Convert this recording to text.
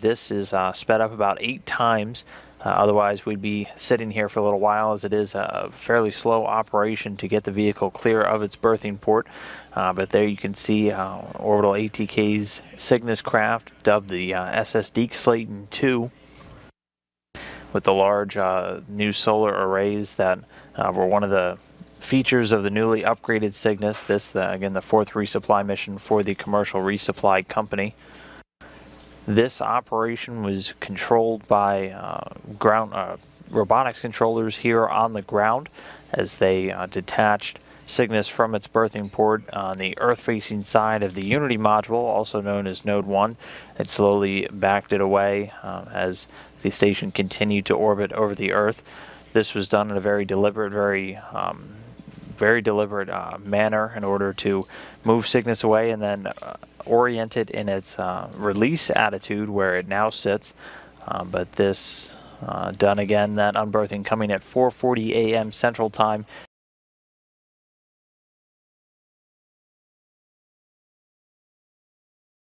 this is sped up about 8 times. Otherwise, we'd be sitting here for a little while, as it is a fairly slow operation to get the vehicle clear of its berthing port. But there you can see Orbital ATK's Cygnus craft, dubbed the SS Slayton 2, with the large new solar arrays that were one of the features of the newly upgraded Cygnus. This, again, the 4th resupply mission for the commercial resupply company. This operation was controlled by robotics controllers here on the ground, as they detached Cygnus from its berthing port on the Earth-facing side of the Unity module, also known as Node 1. It slowly backed it away as the station continued to orbit over the Earth. This was done in a very deliberate, very deliberate manner in order to move Cygnus away and then orient it in its release attitude where it now sits. But this done again, that unberthing coming at 4:40 a.m. Central Time,